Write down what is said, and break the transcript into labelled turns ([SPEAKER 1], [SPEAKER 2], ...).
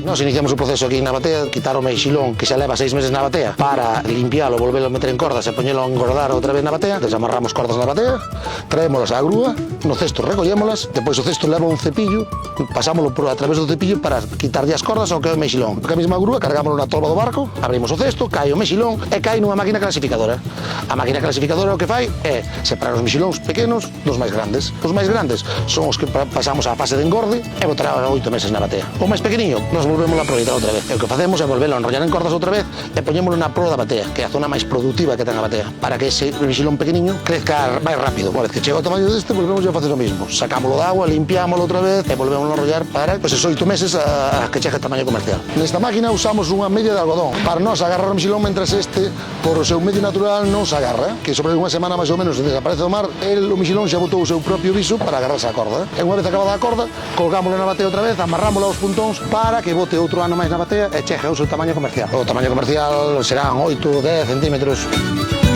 [SPEAKER 1] Nos iniciamos o proceso aquí na batea, quitar o meixilón que xa leva 6 meses na batea para limpialo, volvelo a meter en cordas e poñelo a engordar outra vez na batea. Desamarramos cordas na batea, traémolas á grúa, no cesto recollémolas, depois o cesto leva un cepillo, pasámolo a través do cepillo para quitarlle as cordas ao que é o meixilón. A mesma grúa cargámoslo na tolva do barco, abrimos o cesto, cae o meixilón e cae nunha máquina clasificadora. A máquina clasificadora o que fai é separar os mexilóns pequenos dos máis grandes. Os máis grandes son os que pasamos á fase de engorde e botará 8 meses na batea. O máis pequeniño nos volvemos a aproveitar outra vez. E o que facemos é volverlo a enrollar en cordas outra vez e poñémolo na proa da batea, que é a zona máis productiva que ten a batea, para que ese mexilón pequeniño crezca máis rápido. Unha vez que chega ao tamaño deste, volvemos a facer o mismo. Sacámoslo da agua, limpiámoslo outra vez e volvemos a enrollar para esos 8 meses a que chegue a tamaño comercial. Nesta máquina usamos unha media de algodón para nos agarrar o mexilón mentras este, por o seu medio natural, non se agarra, que sobre unha semana máis ou menos desaparece do mar, o mexilón xa botou o seu propio viso para agarrarse á corda. E unha vez acabada a corda, colgámoslo na batea outra vez, amarrámoslo aos puntóns para que bote outro ano máis na batea e chegue ao seu tamaño comercial. O tamaño comercial serán 8 ou 10 centímetros.